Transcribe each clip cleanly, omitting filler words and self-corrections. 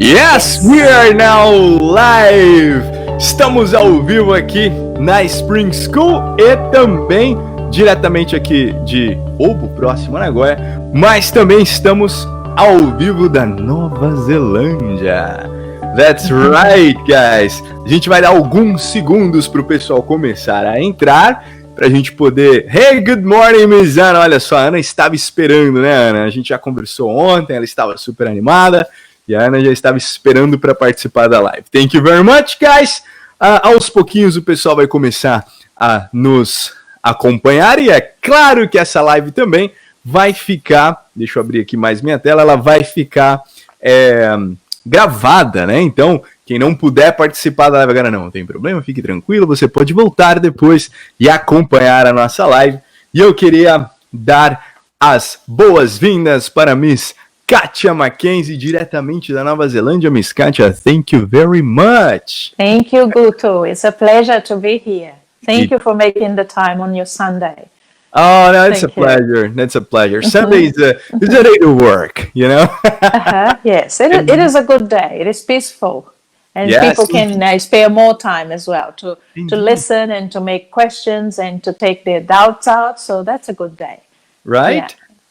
Yes, we are now live! Estamos ao vivo aqui na Spring School e também diretamente aqui de Obo, próximo a Nagoya, mas também estamos ao vivo da Nova Zelândia. That's right, guys! A gente vai dar alguns segundos para o pessoal começar a entrar, para a gente poder... Hey, good morning, Miss Ana! Olha só, a Ana estava esperando, né, Ana? A gente já conversou ontem, ela estava super animada. E a Ana já estava esperando para participar da live. Thank you very much, guys! Aos pouquinhos o pessoal vai começar a nos acompanhar. E é claro que essa live também vai ficar... Deixa eu abrir aqui mais minha tela. Ela vai ficar gravada, né? Então, quem não puder participar da live agora não tem problema. Fique tranquilo. Você pode voltar depois e acompanhar a nossa live. E eu queria dar as boas-vindas para Miss Kátia Mackenzie, diretamente da Nova Zelândia. Miss Kátia, thank you very much. Thank you, Guto. It's a pleasure to be here. Thank you for making the time on your Sunday. Oh, no, it's a pleasure. That's a pleasure. Sunday is a day to work, you know? Yes, it is a good day. It is peaceful. And yes, people can spare more time as well to listen and to make questions and to take their doubts out. So that's a good day. Right? Yeah.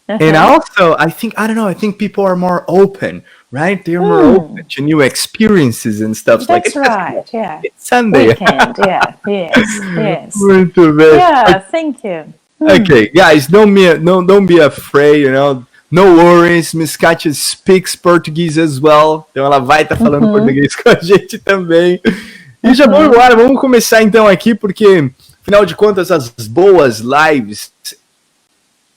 And also, I think people are more open, right? They're more open to new experiences and stuff. That's right, yeah. It's Sunday. Weekend, yeah, yes. Muito bem. Yeah, thank you. Okay, guys, don't be afraid, you know. No worries, Miss Kátia speaks Portuguese as well. Então ela vai estar falando português com a gente também. E já vamos embora, vamos começar então aqui, porque, afinal de contas, as boas lives...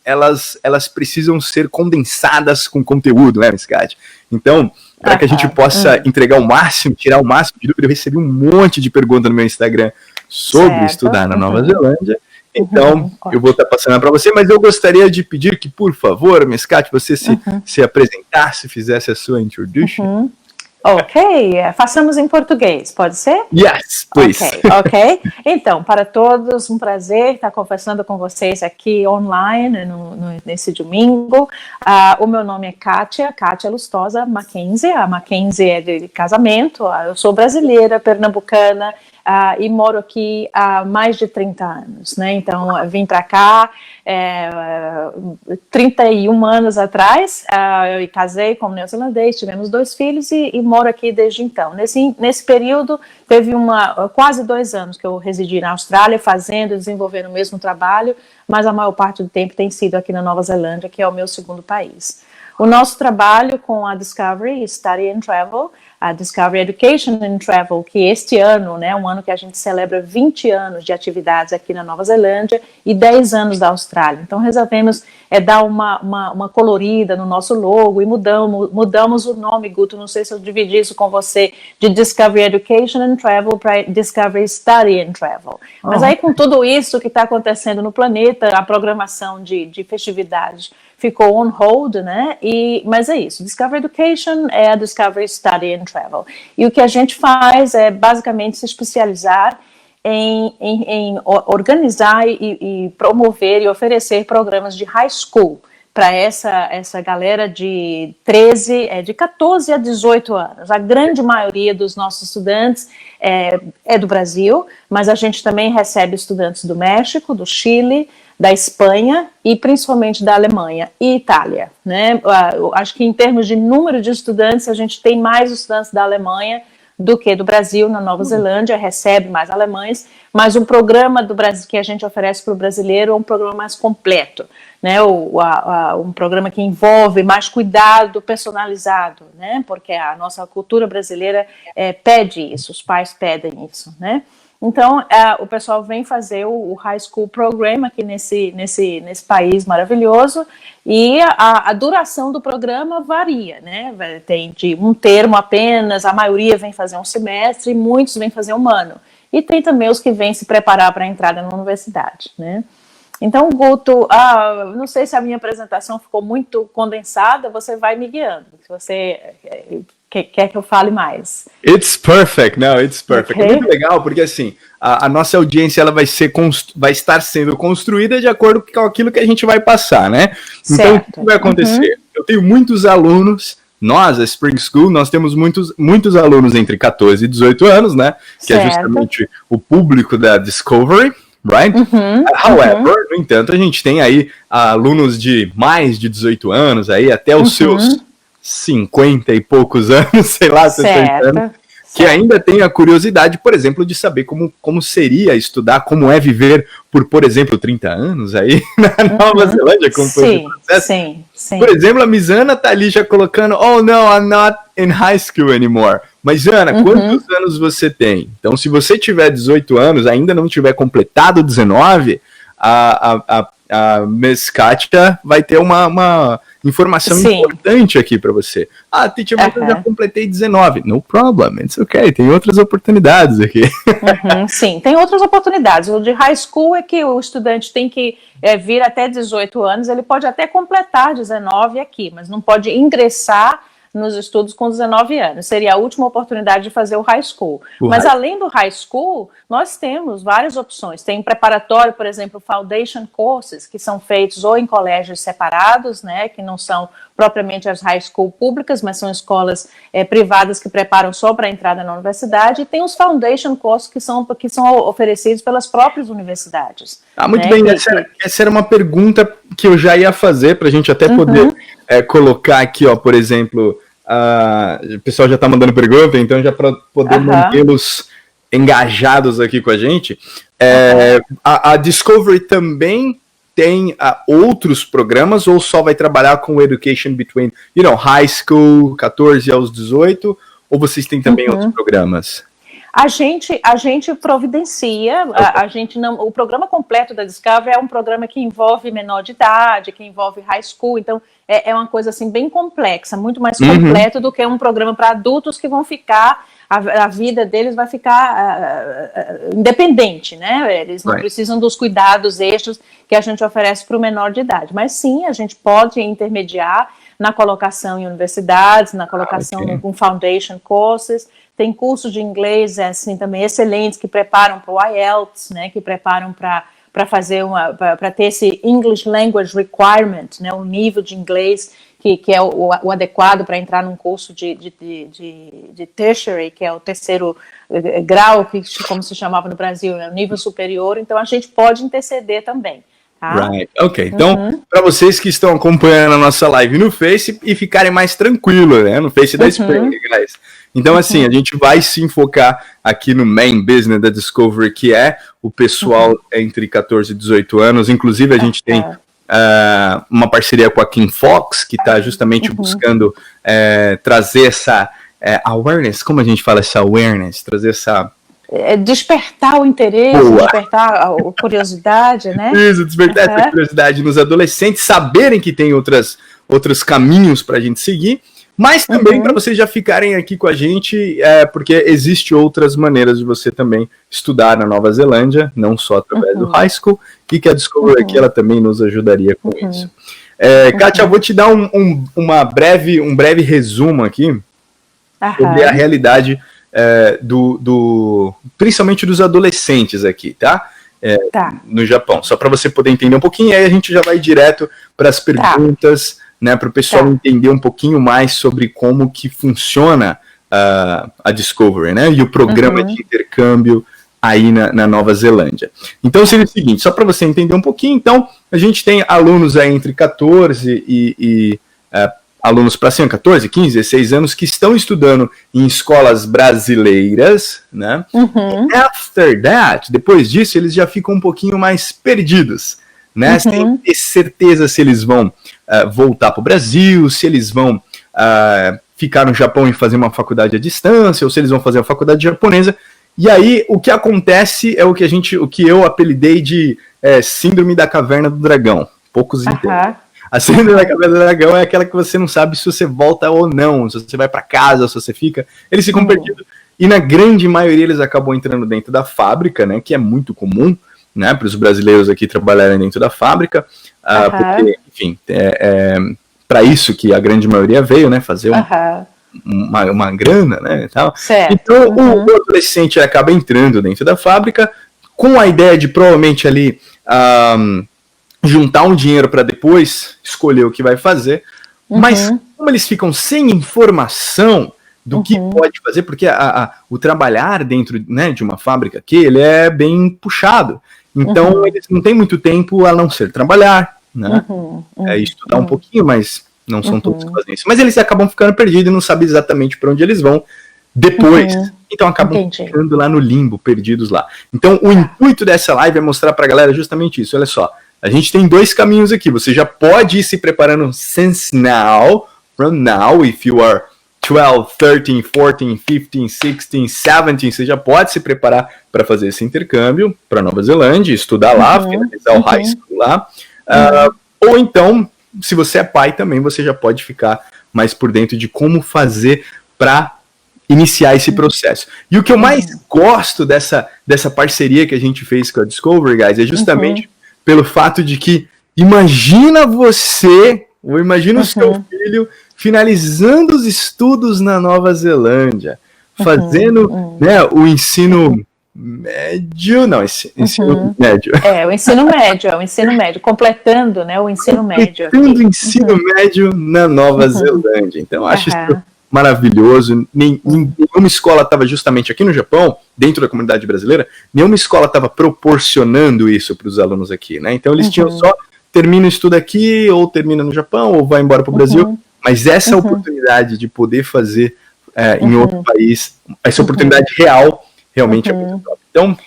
Elas precisam ser condensadas com conteúdo, né, Miss Kátia? Então, para que a gente possa entregar o máximo, tirar o máximo de dúvida, eu recebi um monte de perguntas no meu Instagram sobre estudar na Nova Zelândia. Então, eu vou estar passando para você, mas eu gostaria de pedir que, por favor, Miss Kátia, você se apresentasse, fizesse a sua introduction. Ok, façamos em português, pode ser? Yes, please. Ok. Então, para todos, um prazer estar conversando com vocês aqui online nesse domingo. O meu nome é Kátia Lustosa Mackenzie. A Mackenzie é de casamento. Eu sou brasileira, pernambucana, e moro aqui há mais de 30 anos, né? Então, eu vim para cá 31 anos atrás, eu casei com um neozelandês, tivemos 2 filhos e moro aqui desde então. Nesse período, teve quase 2 anos que eu residi na Austrália, desenvolvendo o mesmo trabalho, mas a maior parte do tempo tem sido aqui na Nova Zelândia, que é o meu segundo país. O nosso trabalho com a Discovery Study and Travel, a Discovery Education and Travel, que este ano, né, um ano que a gente celebra 20 anos de atividades aqui na Nova Zelândia e 10 anos da Austrália. Então resolvemos dar uma colorida no nosso logo e mudamos o nome, Guto, não sei se eu dividi isso com você, de Discovery Education and Travel para Discovery Study and Travel. Mas aí com tudo isso que está acontecendo no planeta, a programação de festividades ficou on hold, né? Mas é isso. Discovery Education é a Discovery Study and Travel. E o que a gente faz é basicamente se especializar em organizar e promover e oferecer programas de high school para essa galera de 14 a 18 anos. A grande maioria dos nossos estudantes é do Brasil, mas a gente também recebe estudantes do México, do Chile, da Espanha e principalmente da Alemanha e Itália, né? Acho que em termos de número de estudantes, a gente tem mais estudantes da Alemanha do que do Brasil. Na Nova Zelândia recebe mais alemães, mas o programa do Brasil que a gente oferece para o brasileiro é um programa mais completo, né? Um programa que envolve mais cuidado personalizado, né? Porque a nossa cultura brasileira pede isso, os pais pedem isso, né? Então, o pessoal vem fazer o High School Program aqui nesse país maravilhoso e a duração do programa varia, né? Tem de um termo apenas, a maioria vem fazer um semestre e muitos vêm fazer um ano. E tem também os que vêm se preparar para a entrada na universidade, né? Então, Guto, não sei se a minha apresentação ficou muito condensada, você vai me guiando, se você... Quer que eu fale mais? It's perfect, no, it's perfect. Okay. É muito legal, porque assim, a nossa audiência ela vai estar sendo construída de acordo com aquilo que a gente vai passar, né? Então, o que vai acontecer? Eu tenho muitos alunos nós, a Spring School, nós temos muitos alunos entre 14 e 18 anos, né? Que é justamente o público da Discovery, right? However, no entanto, a gente tem aí alunos de mais de 18 anos, aí até os seus 50 e poucos anos, sei lá, 60 anos, que ainda tem a curiosidade, por exemplo, de saber como seria estudar, como é viver por exemplo, 30 anos aí na Nova Zelândia, como foi o processo. Sim. Por exemplo, a Miss Ana tá ali já colocando, oh no, I'm not in high school anymore. Mas Ana, quantos anos você tem? Então, se você tiver 18 anos, ainda não tiver completado 19, a Miss Katia vai ter uma informação importante aqui para você. Teacher, mas eu já completei 19. No problem, it's okay, tem outras oportunidades aqui. Sim, tem outras oportunidades. O de high school é que o estudante tem que vir até 18 anos, ele pode até completar 19 aqui, mas não pode ingressar nos estudos com 19 anos. Seria a última oportunidade de fazer o high school. Mas além do high school, nós temos várias opções. Tem preparatório, por exemplo, foundation courses, que são feitos ou em colégios separados, né, que não são propriamente as high school públicas, mas são escolas privadas que preparam só para a entrada na universidade. E tem os foundation courses que são oferecidos pelas próprias universidades. Muito bem. Essa era uma pergunta que eu já ia fazer, para a gente até poder colocar aqui, ó, por exemplo, o pessoal já está mandando pergunta, então já para poder mantê-los engajados aqui com a gente. A Discovery também tem outros programas, ou só vai trabalhar com Education Between, high school, 14 aos 18, ou vocês têm também outros programas? A gente providencia, a gente não, o programa completo da Discovery é um programa que envolve menor de idade, que envolve high school, então é uma coisa assim bem complexa, muito mais completo do que um programa para adultos que vão ficar, a vida deles vai ficar independente, né? Eles não precisam dos cuidados extras que a gente oferece para o menor de idade, mas sim, a gente pode intermediar na colocação em universidades, na colocação com foundation courses. Tem cursos de inglês assim também excelentes que preparam para o IELTS, né, que preparam para fazer para ter esse English Language Requirement, né, um nível de inglês que é o adequado para entrar num curso de tertiary, que é o terceiro grau, que como se chamava no Brasil, é o nível superior. Então a gente pode interceder também. Right, ok. Então, para vocês que estão acompanhando a nossa live no Face e ficarem mais tranquilos, né, no Face da Spring, guys. Então, assim, a gente vai se enfocar aqui no main business da Discovery, que é o pessoal entre 14 e 18 anos. Inclusive, a gente tem uma parceria com a Kim Fox, que está justamente buscando trazer essa awareness. Como a gente fala essa awareness? Trazer essa... despertar o interesse, despertar a curiosidade, né? Isso, despertar essa curiosidade nos adolescentes, saberem que tem outros caminhos para a gente seguir. Mas também para vocês já ficarem aqui com a gente, porque existe outras maneiras de você também estudar na Nova Zelândia, não só através do high school, e que a Discovery aqui ela também nos ajudaria com isso. Kátia, eu vou te dar um breve resumo aqui sobre a realidade principalmente dos adolescentes aqui, tá? No Japão, só para você poder entender um pouquinho, e aí a gente já vai direto para as perguntas, né, para o pessoal entender um pouquinho mais sobre como que funciona a Discovery, né, e o programa de intercâmbio aí na Nova Zelândia. Então seria o seguinte, só para você entender um pouquinho, então a gente tem alunos aí entre 14 e alunos para cima, 14, 15, 16 anos, que estão estudando em escolas brasileiras, né, after that, depois disso, eles já ficam um pouquinho mais perdidos, né, sem ter certeza se eles vão voltar para o Brasil, se eles vão ficar no Japão e fazer uma faculdade à distância, ou se eles vão fazer a faculdade japonesa. E aí o que acontece é o que eu apelidei de síndrome da caverna do dragão. Poucos entendem. A síndrome da caverna do dragão é aquela que você não sabe se você volta ou não, se você vai para casa, se você fica. Eles ficam perdidos. E na grande maioria eles acabam entrando dentro da fábrica, né, que é muito comum, né, para os brasileiros aqui trabalharem dentro da fábrica, porque, enfim, para isso que a grande maioria veio, né, fazer uma grana, né, e tal. Então o adolescente acaba entrando dentro da fábrica com a ideia de provavelmente ali juntar um dinheiro para depois escolher o que vai fazer, mas como eles ficam sem informação do que pode fazer, porque o trabalhar dentro, né, de uma fábrica aqui, ele é bem puxado. Então, eles não têm muito tempo a não ser trabalhar, né? Estudar um pouquinho, mas não são todos que fazem isso. Mas eles acabam ficando perdidos e não sabem exatamente para onde eles vão depois. Então, acabam ficando lá no limbo, perdidos lá. Então, o intuito dessa live é mostrar para a galera justamente isso. Olha só, a gente tem 2 caminhos aqui. Você já pode ir se preparando since now, from now, if you are 12, 13, 14, 15, 16, 17, você já pode se preparar para fazer esse intercâmbio para Nova Zelândia, estudar lá, finalizar o high school lá. Ou então, se você é pai também, você já pode ficar mais por dentro de como fazer para iniciar esse processo. E o que eu mais gosto dessa parceria que a gente fez com a Discovery, guys, é justamente pelo fato de que imagina você, ou imagina o seu filho finalizando os estudos na Nova Zelândia, fazendo né, o ensino médio, não, ensino médio. O ensino médio, completando, né, o ensino médio. Completando o ensino médio na Nova Zelândia. Então, eu acho isso maravilhoso. Nenhuma escola estava justamente aqui no Japão, dentro da comunidade brasileira, nenhuma escola estava proporcionando isso para os alunos aqui, né? Então, eles tinham só, termina o estudo aqui, ou termina no Japão, ou vai embora para o Brasil. Mas essa oportunidade de poder fazer em outro país, essa oportunidade real, realmente é muito top. Então,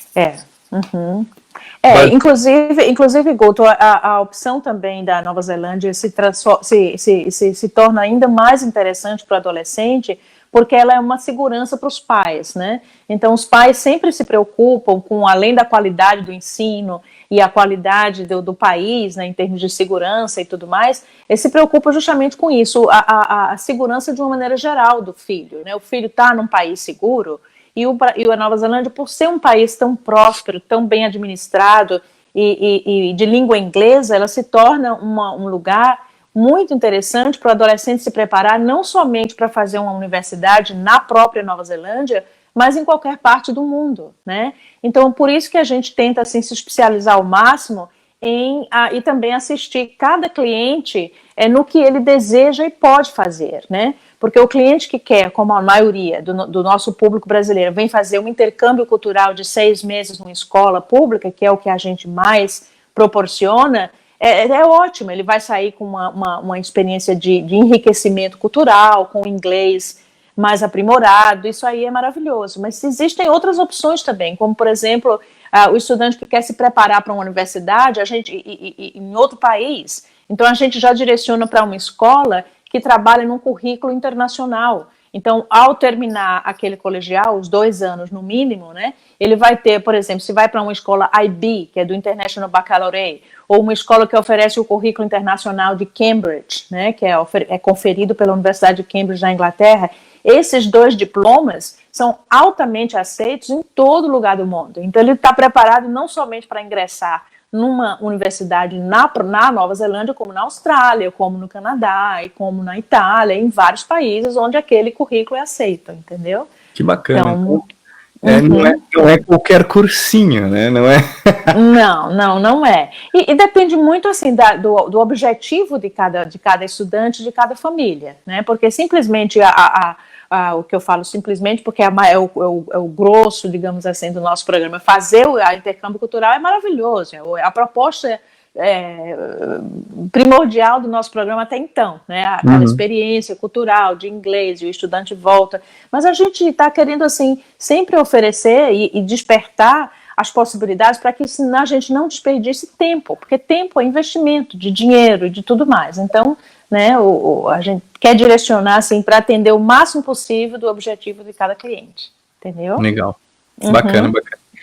inclusive, Guto, a opção também da Nova Zelândia se torna ainda mais interessante para o adolescente, porque ela é uma segurança para os pais, né? Então, os pais sempre se preocupam com, além da qualidade do ensino e a qualidade do país, né, em termos de segurança e tudo mais, eles se preocupam justamente com isso, a segurança de uma maneira geral do filho, né? O filho está num país seguro, e a Nova Zelândia, por ser um país tão próspero, tão bem administrado e de língua inglesa, ela se torna um lugar muito interessante para o adolescente se preparar, não somente para fazer uma universidade na própria Nova Zelândia, mas em qualquer parte do mundo, né? Então, por isso que a gente tenta assim, se especializar ao máximo e também assistir cada cliente no que ele deseja e pode fazer, né? Porque o cliente que quer, como a maioria do nosso público brasileiro, vem fazer um intercâmbio cultural de 6 meses numa escola pública, que é o que a gente mais proporciona, é ótimo, ele vai sair com uma experiência de enriquecimento cultural, com inglês mais aprimorado, isso aí é maravilhoso. Mas existem outras opções também, como, por exemplo, o estudante que quer se preparar para uma universidade em outro país. Então, a gente já direciona para uma escola que trabalha num currículo internacional. Então, ao terminar aquele colegial, os 2 anos no mínimo, né, ele vai ter, por exemplo, se vai para uma escola IB, que é do International Baccalaureate, ou uma escola que oferece o currículo internacional de Cambridge, né, que é conferido pela Universidade de Cambridge na Inglaterra, esses 2 diplomas são altamente aceitos em todo lugar do mundo. Então, ele está preparado não somente para ingressar numa universidade na Nova Zelândia, como na Austrália, como no Canadá, e como na Itália, em vários países onde aquele currículo é aceito, entendeu? Que bacana. Então, não é qualquer cursinho, né? Não é? Não é. E depende muito assim do objetivo de cada estudante, de cada família, né? Porque simplesmente o que eu falo simplesmente porque é o grosso, digamos assim, do nosso programa. Fazer o intercâmbio cultural é maravilhoso. A proposta primordial do nosso programa até então, né? Aquela experiência cultural de inglês, e o estudante volta. Mas a gente está querendo assim sempre oferecer e despertar as possibilidades para que a gente não desperdice tempo, porque tempo é investimento de dinheiro e de tudo mais. Então, né, a gente quer direcionar assim, para atender o máximo possível do objetivo de cada cliente, entendeu? Legal, bacana.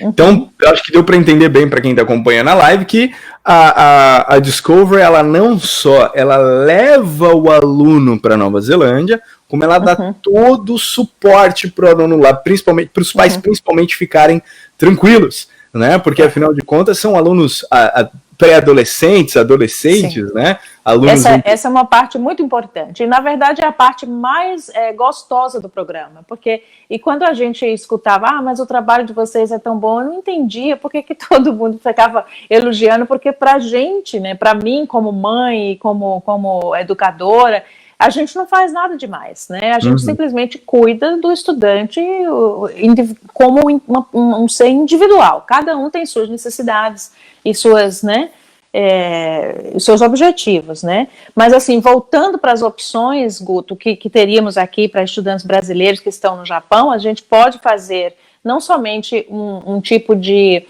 Então, eu acho que deu para entender bem para quem está acompanhando a live que a Discovery, ela não só ela leva o aluno para Nova Zelândia, como ela dá todo o suporte para o aluno lá, principalmente para os pais, principalmente ficarem tranquilos, né? Porque afinal de contas são alunos pré-adolescentes, adolescentes, sim, né? Alunos essa é uma parte muito importante. E, na verdade, é a parte mais gostosa do programa. E quando a gente escutava, mas o trabalho de vocês é tão bom, eu não entendia por que todo mundo ficava elogiando, porque pra gente, né, pra mim como mãe e como educadora, a gente não faz nada demais, né? A gente simplesmente cuida do estudante como um ser individual. Cada um tem suas necessidades e suas, né, os seus objetivos, né? Mas assim, voltando para as opções, Guto, que teríamos aqui para estudantes brasileiros que estão no Japão, a gente pode fazer não somente um tipo de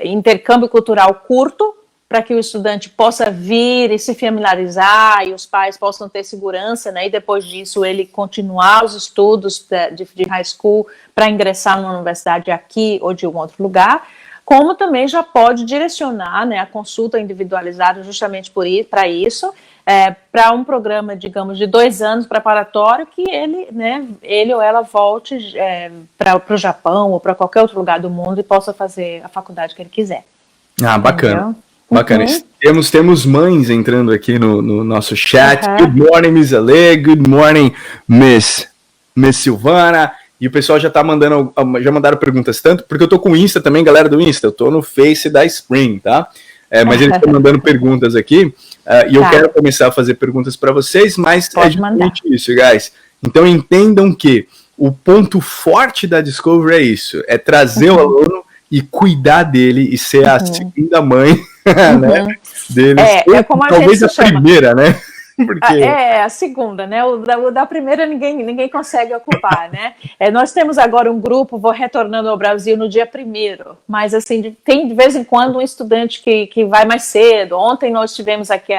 intercâmbio cultural curto, para que o estudante possa vir e se familiarizar e os pais possam ter segurança, né, e depois disso ele continuar os estudos de high school para ingressar numa universidade aqui ou de um outro lugar, como também já pode direcionar, né, a consulta individualizada justamente para isso, para um programa, digamos, de 2 anos preparatório que ele ou ela volte para o Japão ou para qualquer outro lugar do mundo e possa fazer a faculdade que ele quiser. Ah, bacana. Entendeu? Bacana. Temos mães entrando aqui no nosso chat. Good morning, Miss Ale. Good morning, Miss Silvana. E o pessoal já mandaram perguntas, tanto porque eu tô com o Insta também, galera do Insta. Eu tô no Face da Spring, tá? Mas eles estão mandando perguntas aqui. E eu quero começar a fazer perguntas para vocês, mas pode é justamente isso, guys. Então entendam que o ponto forte da Discovery é isso. É trazer o aluno e cuidar dele e ser a segunda mãe, né, deles. Como a talvez gente a primeira, né? Porque... a segunda, né? O da primeira ninguém consegue ocupar, né? Nós temos agora um grupo, vou retornando ao Brasil no dia 1º, mas assim, tem de vez em quando um estudante que vai mais cedo. Ontem nós tivemos aqui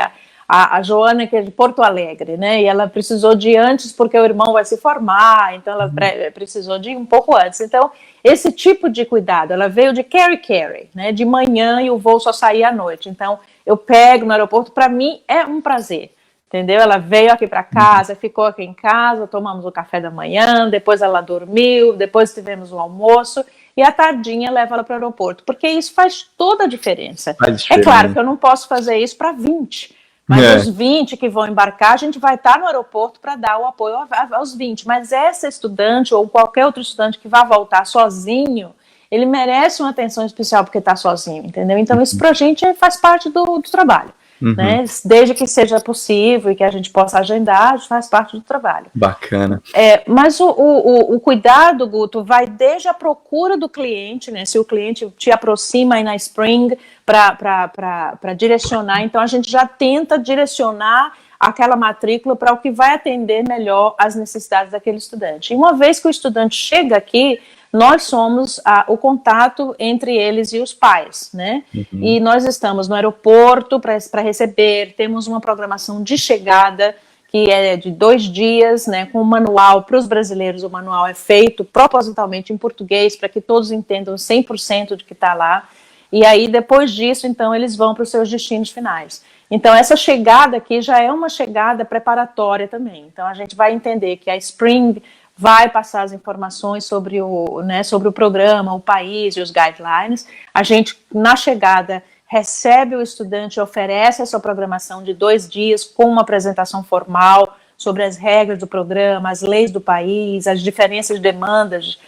a Joana, que é de Porto Alegre, né? E ela precisou de antes porque o irmão vai se formar, então ela precisou de um pouco antes. Então, esse tipo de cuidado, ela veio de carry, né? De manhã e o voo só saía à noite. Então, eu pego no aeroporto, para mim é um prazer, entendeu? Ela veio aqui para casa, ficou aqui em casa, tomamos o café da manhã, depois ela dormiu, depois tivemos o almoço, e à tardinha leva ela para o aeroporto, porque isso faz toda a diferença. É claro que eu não posso fazer isso para 20, mas os 20 que vão embarcar, a gente vai estar no aeroporto para dar o apoio aos 20. Mas essa estudante ou qualquer outro estudante que vai voltar sozinho, ele merece uma atenção especial porque está sozinho, entendeu? Então isso para a gente faz parte do trabalho. Né? Desde que seja possível e que a gente possa agendar, faz parte do trabalho. Bacana. Mas o cuidado, Guto, vai desde a procura do cliente, né? Se o cliente te aproxima aí na Spring para direcionar, então a gente já tenta direcionar aquela matrícula para o que vai atender melhor as necessidades daquele estudante. E uma vez que o estudante chega aqui, nós somos o contato entre eles e os pais, né? E nós estamos no aeroporto para receber, temos uma programação de chegada que é de 2 dias, né, com um manual para os brasileiros. O manual é feito propositalmente em português para que todos entendam 100% de que está lá. E aí, depois disso, então, eles vão para os seus destinos finais. Então, essa chegada aqui já é uma chegada preparatória também. Então, a gente vai entender que a Spring vai passar as informações sobre o programa, o país e os guidelines. A gente, na chegada, recebe o estudante, oferece essa programação de 2 dias com uma apresentação formal sobre as regras do programa, as leis do país, as diferenças de demandas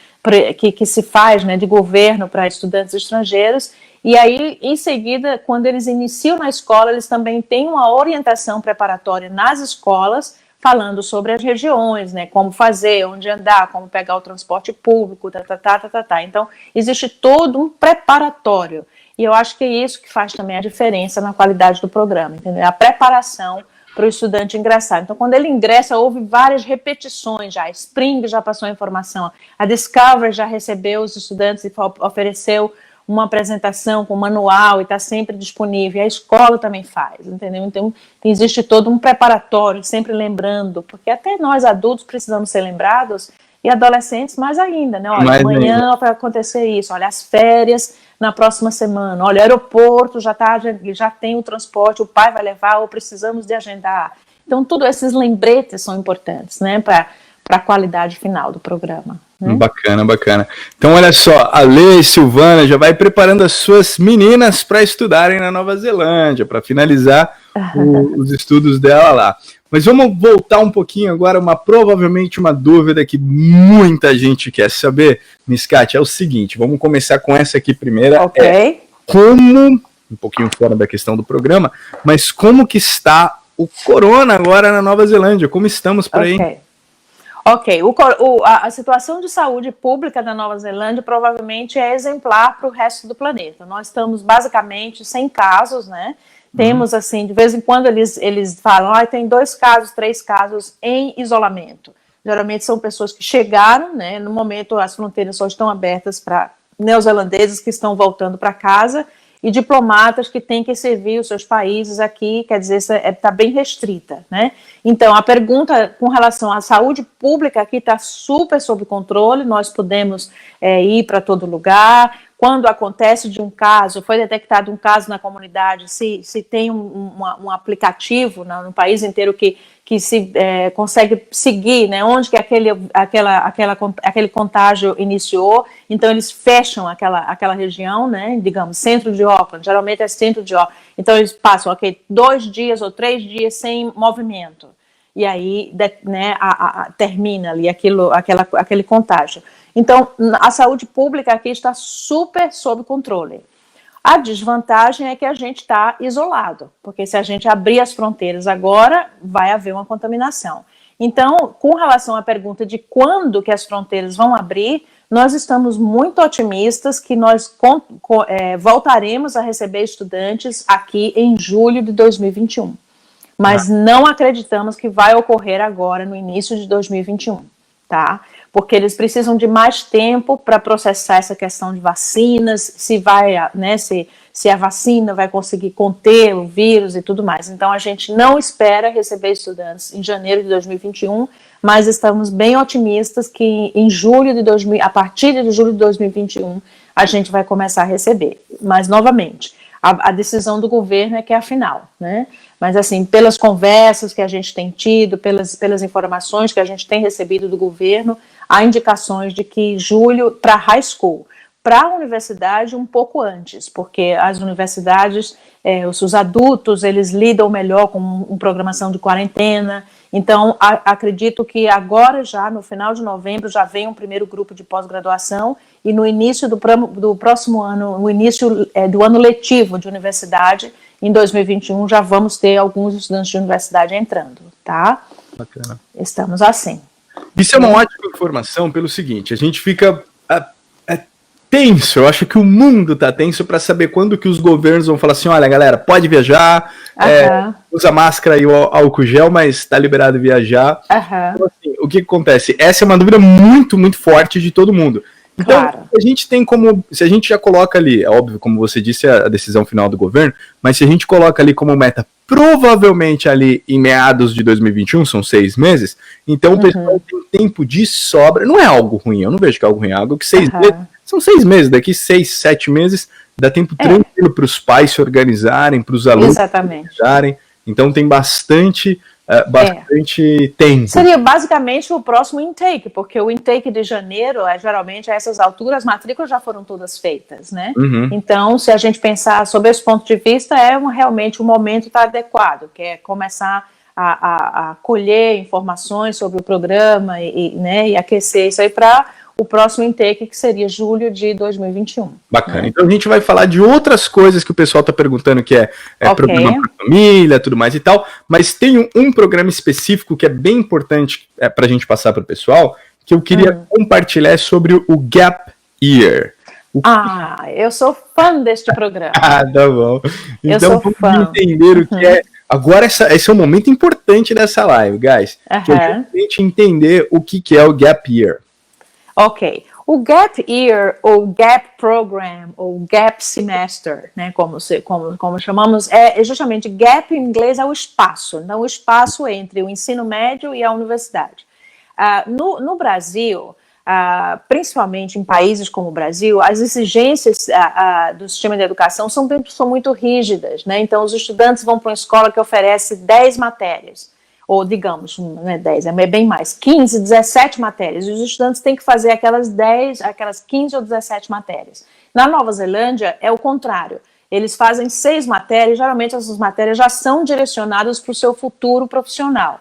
que se faz, né, de governo para estudantes estrangeiros. E aí, em seguida, quando eles iniciam na escola, eles também têm uma orientação preparatória nas escolas, falando sobre as regiões, né, como fazer, onde andar, como pegar o transporte público, Então, existe todo um preparatório. E eu acho que é isso que faz também a diferença na qualidade do programa, entendeu? A preparação para o estudante ingressar. Então, quando ele ingressa, houve várias repetições já. A Spring já passou a informação, a Discovery já recebeu os estudantes e ofereceu uma apresentação com manual e está sempre disponível. A escola também faz, entendeu? Então, existe todo um preparatório, sempre lembrando, porque até nós adultos precisamos ser lembrados, e adolescentes mais ainda, né? Olha, amanhã vai acontecer isso, olha, as férias na próxima semana, olha, o aeroporto já tem o transporte, o pai vai levar, ou precisamos de agendar. Então, todos esses lembretes são importantes, né, para a qualidade final do programa. Né? Bacana, bacana. Então, olha só, a Lê e Silvana já vai preparando as suas meninas para estudarem na Nova Zelândia, para finalizar os estudos dela lá. Mas vamos voltar um pouquinho agora, provavelmente uma dúvida que muita gente quer saber, Miss Kátia, é o seguinte, vamos começar com essa aqui primeiro. Ok. Como, um pouquinho fora da questão do programa, mas como que está o corona agora na Nova Zelândia. Como estamos por aí? Ok, a situação de saúde pública da Nova Zelândia provavelmente é exemplar para o resto do planeta. Nós estamos basicamente sem casos, né? Temos, assim, de vez em quando eles falam, tem 2 casos, 3 casos em isolamento. Geralmente são pessoas que chegaram, né? No momento as fronteiras só estão abertas para neozelandeses que estão voltando para casa e diplomatas que têm que servir os seus países aqui, quer dizer, está bem restrita, né? Então, a pergunta com relação à saúde pública aqui está super sob controle, nós podemos ir para todo lugar. Quando acontece de um caso, foi detectado um caso na comunidade, se tem um aplicativo no país inteiro que se consegue seguir, né, onde que aquele contágio iniciou, então eles fecham aquela região, né, digamos, centro de Auckland, geralmente é centro de Auckland, então eles passam 2 dias ou 3 dias sem movimento, e aí né, termina ali aquele contágio. Então, a saúde pública aqui está super sob controle. A desvantagem é que a gente está isolado, porque se a gente abrir as fronteiras agora, vai haver uma contaminação. Então, com relação à pergunta de quando que as fronteiras vão abrir, nós estamos muito otimistas que nós voltaremos a receber estudantes aqui em julho de 2021. Mas não acreditamos que vai ocorrer agora no início de 2021, tá? Porque eles precisam de mais tempo para processar essa questão de vacinas, se a vacina vai conseguir conter o vírus e tudo mais. Então, a gente não espera receber estudantes em janeiro de 2021, mas estamos bem otimistas que a partir de julho de 2021, a gente vai começar a receber. Mas, novamente, a decisão do governo é que é a final, né? Mas, assim, pelas conversas que a gente tem tido, pelas informações que a gente tem recebido do governo, há indicações de que julho para high school, para a universidade um pouco antes, porque as universidades, os adultos, eles lidam melhor com uma programação de quarentena. Então, acredito que agora já, no final de novembro, já vem um primeiro grupo de pós-graduação e no início do próximo ano, no início do ano letivo de universidade, em 2021, já vamos ter alguns estudantes de universidade entrando, tá? Bacana. Estamos assim. Isso é uma ótima informação pelo seguinte, a gente fica tenso, eu acho que o mundo tá tenso para saber quando que os governos vão falar assim, olha galera, pode viajar, usa máscara e álcool gel, mas tá liberado viajar. Então, assim, o que acontece? Essa é uma dúvida muito, muito forte de todo mundo. Então, claro. A gente tem como, se a gente já coloca ali, é óbvio, como você disse, a decisão final do governo, mas se a gente coloca ali como meta, provavelmente ali em meados de 2021, são 6 meses, então o pessoal tem tempo de sobra, não é algo ruim, eu não vejo que é algo ruim, é algo que 6 meses, são 6 meses, daqui 6, 7 meses, dá tempo tranquilo para os pais se organizarem, para os alunos se organizarem, então tem bastante tempo. Seria basicamente o próximo intake, porque o intake de janeiro, geralmente a essas alturas, as matrículas já foram todas feitas, né? Então, se a gente pensar sobre esse ponto de vista, realmente o momento está adequado, que é começar a colher informações sobre o programa e aquecer isso aí para o próximo intake, que seria julho de 2021. Bacana. Né? Então a gente vai falar de outras coisas que o pessoal está perguntando, que é programa para família, tudo mais e tal, mas tem um programa específico que é bem importante para a gente passar para o pessoal, que eu queria compartilhar sobre o Gap Year. Eu sou fã deste programa. Tá bom. Então vamos entender o que é. Agora esse é um momento importante dessa live, guys, que a gente entender o que é o Gap Year. Ok, o Gap Year, ou Gap Program, ou Gap Semester, né, como chamamos, é justamente Gap em inglês é o espaço, então o espaço entre o ensino médio e a universidade. No Brasil, principalmente em países como o Brasil, as exigências do sistema de educação são muito rígidas, né, então os estudantes vão para uma escola que oferece 10 matérias, ou digamos, não é 10, é bem mais, 15, 17 matérias, e os estudantes têm que fazer aquelas 15 ou 17 matérias. Na Nova Zelândia é o contrário, eles fazem 6 matérias, geralmente essas matérias já são direcionadas para o seu futuro profissional.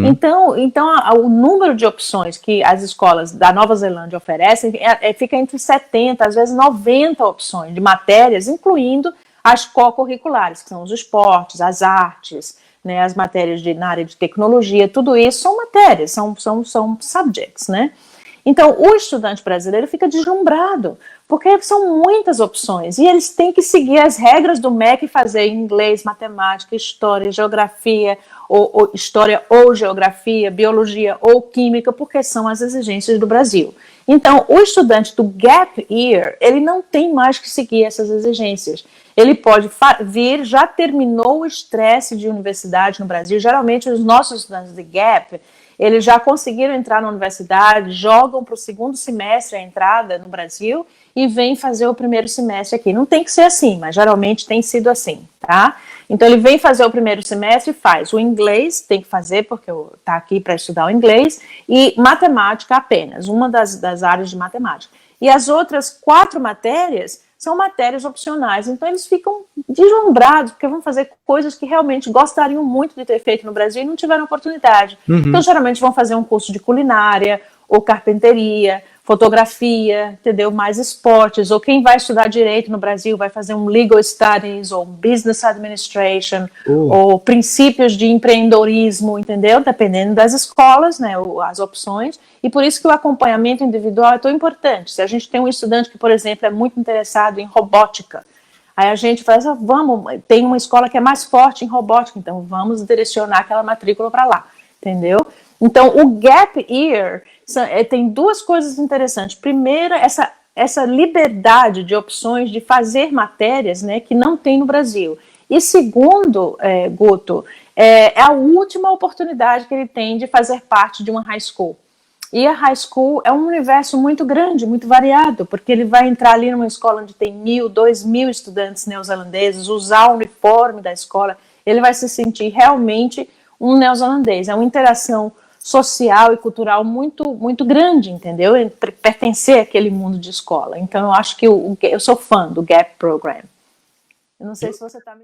Então o número de opções que as escolas da Nova Zelândia oferecem fica entre 70, às vezes 90 opções de matérias, incluindo as co-curriculares, que são os esportes, as artes, né, as matérias na área de tecnologia, tudo isso são matérias, são subjects, né? Então, o estudante brasileiro fica deslumbrado, porque são muitas opções, e eles têm que seguir as regras do MEC e fazer inglês, matemática, história, geografia, ou história ou geografia, biologia ou química, porque são as exigências do Brasil. Então, o estudante do Gap Year, ele não tem mais que seguir essas exigências. Ele pode vir, já terminou o estresse de universidade no Brasil, geralmente os nossos estudantes de Gap, eles já conseguiram entrar na universidade, jogam para o segundo semestre a entrada no Brasil e vêm fazer o primeiro semestre aqui. Não tem que ser assim, mas geralmente tem sido assim, tá? Então ele vem fazer o primeiro semestre e faz o inglês, tem que fazer porque está aqui para estudar o inglês, e matemática apenas, uma das áreas de matemática. E as outras 4 matérias são matérias opcionais, então eles ficam deslumbrados, porque vão fazer coisas que realmente gostariam muito de ter feito no Brasil e não tiveram oportunidade. Então, geralmente vão fazer um curso de culinária, ou carpinteria, fotografia, entendeu? Mais esportes, ou quem vai estudar direito no Brasil vai fazer um legal studies, ou business administration, ou princípios de empreendedorismo, entendeu? Dependendo das escolas, né, as opções, e por isso que o acompanhamento individual é tão importante. Se a gente tem um estudante que, por exemplo, é muito interessado em robótica, aí a gente faz, tem uma escola que é mais forte em robótica, então vamos direcionar aquela matrícula para lá, entendeu? Então, o Gap Year tem 2 coisas interessantes. Primeiro, essa liberdade de opções de fazer matérias, né, que não tem no Brasil. E segundo, Guto, é a última oportunidade que ele tem de fazer parte de uma high school. E a high school é um universo muito grande, muito variado, porque ele vai entrar ali numa escola onde tem 1.000, 2.000 estudantes neozelandeses, usar o uniforme da escola, ele vai se sentir realmente um neozelandês. É uma interação social e cultural muito, muito grande, entendeu? Pertencer àquele mundo de escola. Então, eu acho que eu sou fã do GAP Program. Eu não sei se você está me